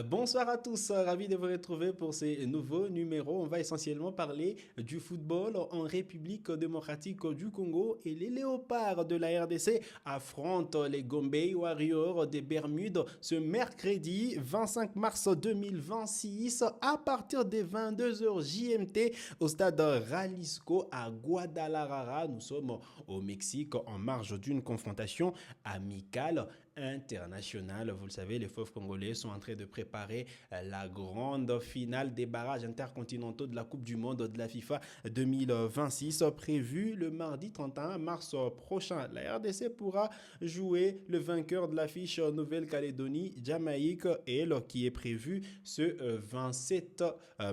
Bonsoir à tous, ravi de vous retrouver pour ces nouveaux numéros. On va essentiellement parler du football en République démocratique du Congo et les léopards de la RDC affrontent les Gombe Warriors des Bermudes ce mercredi 25 mars 2026 à partir des 22h JMT au stade Jalisco à Guadalajara. Nous sommes au Mexique en marge d'une confrontation amicale internationale. Vous le savez, les fauves congolais sont en train de préparer la grande finale des barrages intercontinentaux de la Coupe du Monde de la FIFA 2026 prévue le mardi 31 mars prochain. La RDC pourra jouer le vainqueur de l'affiche Nouvelle-Calédonie, Jamaïque, et qui est prévu ce 27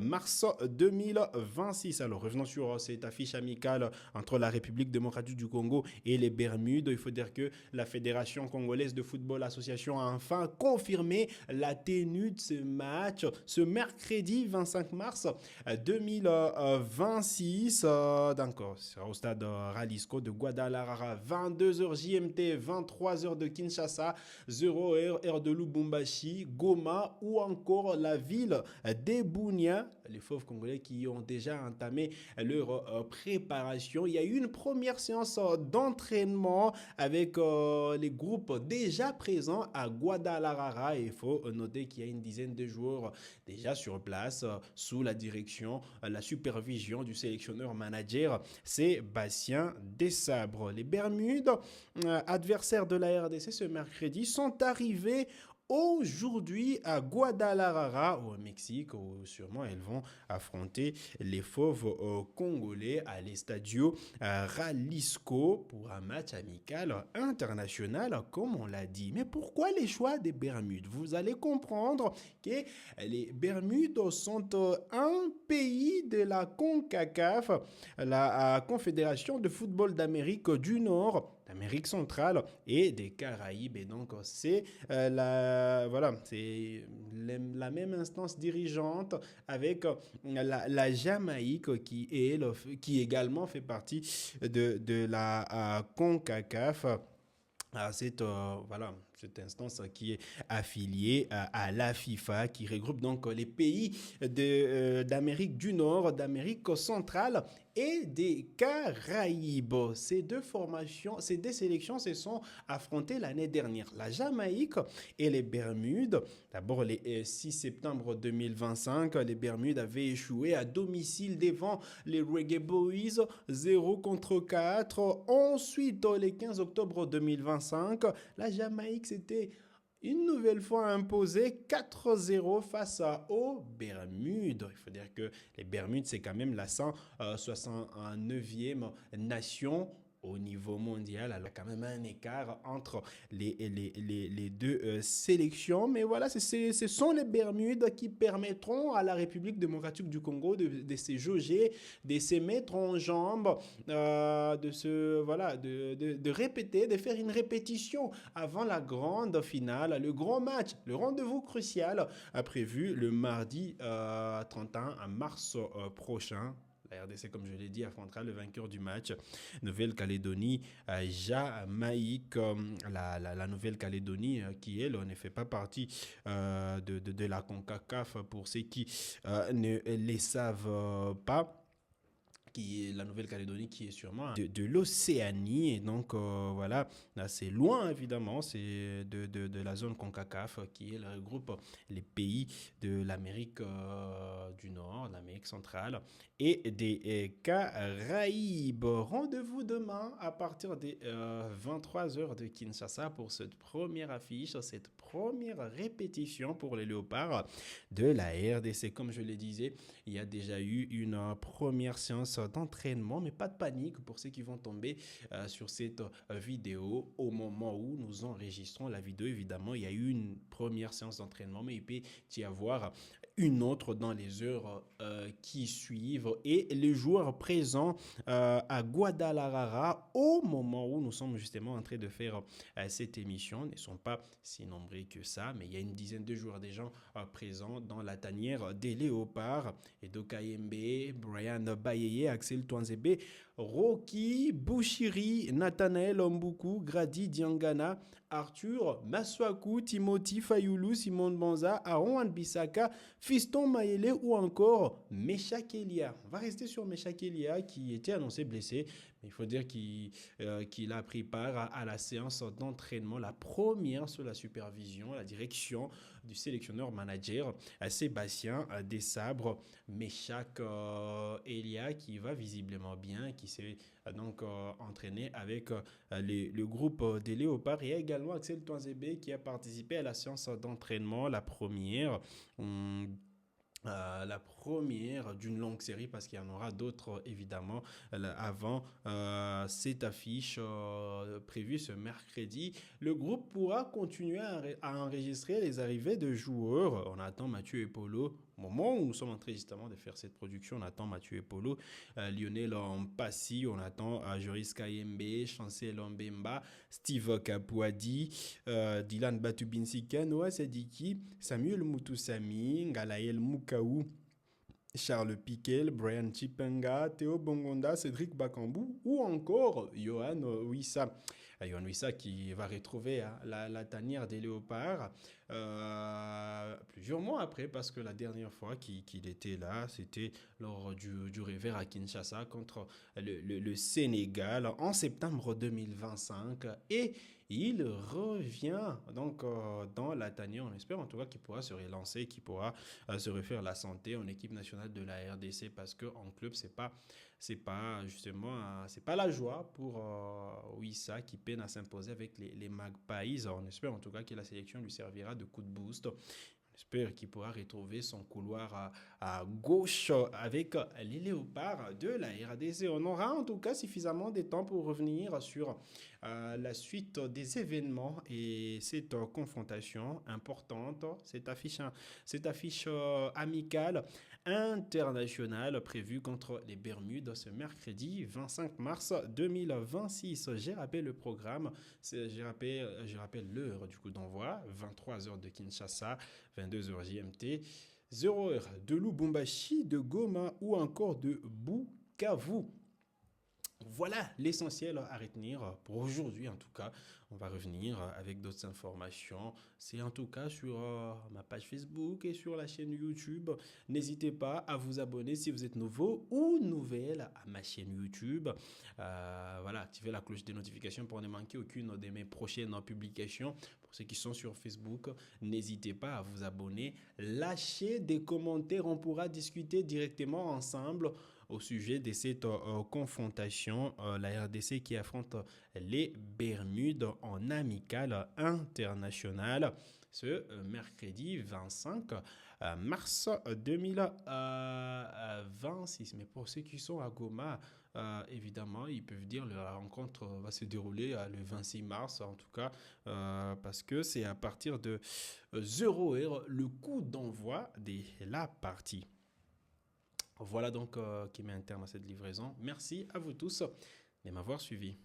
mars 2026. Alors revenons sur cette affiche amicale entre la République démocratique du Congo et les Bermudes. Il faut dire que la Fédération congolaise de football association a enfin confirmé la tenue de ce match ce mercredi 25 mars 2026. D'accord, ce sera au stade Jalisco de Guadalajara, 22h JMT, 23h de Kinshasa, 0h heure de Lubumbashi, Goma ou encore la ville d'Ebounia. Les fauves congolais qui ont déjà entamé leur préparation. Il y a eu une première séance d'entraînement avec les groupes déjà présents à Guadalajara. Il faut noter qu'il y a une dizaine de joueurs déjà sur place sous la direction, la supervision du sélectionneur manager Sébastien Desabre. Les Bermudes, adversaires de la RDC ce mercredi, sont arrivés aujourd'hui à Guadalajara, au Mexique, où sûrement elles vont affronter les fauves congolais à l'Estadio Jalisco pour un match amical international, comme on l'a dit. Mais pourquoi les choix des Bermudes? Vous allez comprendre que les Bermudes sont un pays de la CONCACAF, la Confédération de football d'Amérique du Nord, d'Amérique centrale et des Caraïbes. Et donc, c'est la même instance dirigeante avec la Jamaïque qui également fait partie de la CONCACAF. Cette instance qui est affiliée à la FIFA, qui regroupe donc les pays d'Amérique du Nord, d'Amérique centrale et des Caraïbes. Ces deux formations, ces deux sélections se sont affrontées l'année dernière. La Jamaïque et les Bermudes. D'abord, le 6 septembre 2025, les Bermudes avaient échoué à domicile devant les Reggae Boys, 0-4. Ensuite, le 15 octobre 2025, la Jamaïque s'était une nouvelle fois imposée 4-0 face aux Bermudes. Il faut dire que les Bermudes, c'est quand même la 169e nation au niveau mondial. Alors, il y a quand même un écart entre les deux sélections. Mais voilà, ce sont les Bermudes qui permettront à la République démocratique du Congo de se jauger, de se mettre en jambes, de répéter, de faire une répétition avant la grande finale, le grand match, le rendez-vous crucial prévu le mardi 31 mars prochain. La RDC, comme je l'ai dit, affrontera le vainqueur du match, Nouvelle-Calédonie, Jamaïque. La Nouvelle-Calédonie, qui elle ne fait pas partie de la CONCACAF pour ceux qui ne les savent pas, qui est la Nouvelle-Calédonie, qui est sûrement de l'Océanie. Et donc, voilà, c'est loin, évidemment, c'est de la zone CONCACAF, qui regroupe les pays de l'Amérique du Nord, l'Amérique centrale et des Caraïbes. Rendez-vous demain à partir des 23h de Kinshasa pour cette première affiche, cette première répétition pour les léopards de la RDC. Comme je le disais, il y a déjà eu une première séance d'entraînement, mais pas de panique pour ceux qui vont tomber sur cette vidéo au moment où nous enregistrons la vidéo. Évidemment, il y a eu une première séance d'entraînement, mais il peut y avoir une autre dans les heures qui suivent. Et les joueurs présents à Guadalajara au moment où nous sommes justement en train de faire cette émission ne sont pas si nombreux que ça, mais il y a une dizaine de joueurs déjà présents dans la tanière des léopards. Edo Kayembe, Brian Bayeye, Axel Touanzebe, Rocky, Bushiri, Nathanael Mbuku, Grady Diangana, Arthur, Maswaku, Timothy Fayulu, Simon Banza, Aaron Wan-Bissaka, Fiston Mayele ou encore Meshak Elia. On va rester sur Meshak Elia qui était annoncé blessé. Mais il faut dire qu'il a pris part à la séance d'entraînement, la première sous la supervision, la direction du sélectionneur manager Sébastien Desabre. Meshak Elia qui va visiblement bien, qui s'est donc entraîné avec le groupe des Léopards. Et également Axel Toinzebe qui a participé à la séance d'entraînement, la première. La première d'une longue série parce qu'il y en aura d'autres évidemment avant cette affiche prévue ce mercredi. Le groupe pourra continuer à enregistrer les arrivées de joueurs. On attend Mathieu Epolo. Au moment où nous sommes en train justement de faire cette production, on attend Mathieu Epolo, Lionel Mpassi, on attend Joris Kayembe, Chancel Mbemba, Steve Kapouadi, Dylan Batubinsika, Noah Sadiki, Samuel Mutusami, Ngalael Mukaou, Charles Piquel, Brian Chipenga, Théo Bongonda, Cédric Bakambou ou encore Johan Wissa. Johan Wissa qui va retrouver la tanière des Léopards plusieurs mois après parce que la dernière fois qu'il était là, c'était lors du revers à Kinshasa contre le Sénégal en septembre 2025 et il revient donc dans la tanière. On espère en tout cas qu'il pourra se relancer, qu'il pourra se refaire la santé en équipe nationale de la RDC parce qu'en club, c'est pas justement c'est pas la joie pour Wissa qui peine à s'imposer avec les Magpies. On espère en tout cas que la sélection lui servira de coup de boost. On espère qu'il pourra retrouver son couloir à gauche avec les Léopards de la RDC. On aura en tout cas suffisamment de temps pour revenir sur la suite des événements et cette confrontation importante, cette affiche amicale internationale prévue contre les Bermudes ce mercredi 25 mars 2026. J'ai rappelé le programme, je rappelle l'heure du coup d'envoi, 23h de Kinshasa, 22h GMT, 0h de Lubumbashi, de Goma ou encore de Bukavu. Voilà l'essentiel à retenir pour aujourd'hui en tout cas. On va revenir avec d'autres informations. C'est en tout cas sur ma page Facebook et sur la chaîne YouTube. N'hésitez pas à vous abonner si vous êtes nouveau ou nouvelle à ma chaîne YouTube. Voilà, activez la cloche des notifications pour ne manquer aucune de mes prochaines publications. Pour ceux qui sont sur Facebook, n'hésitez pas à vous abonner. Lâchez des commentaires, on pourra discuter directement ensemble au sujet de cette confrontation, la RDC qui affronte les Bermudes en amical international ce mercredi 25 mars 2026. Mais pour ceux qui sont à Goma, évidemment, ils peuvent dire que la rencontre va se dérouler le 26 mars, en tout cas, parce que c'est à partir de 0h le coup d'envoi de la partie. Voilà donc qui met un terme à cette livraison. Merci à vous tous de m'avoir suivi.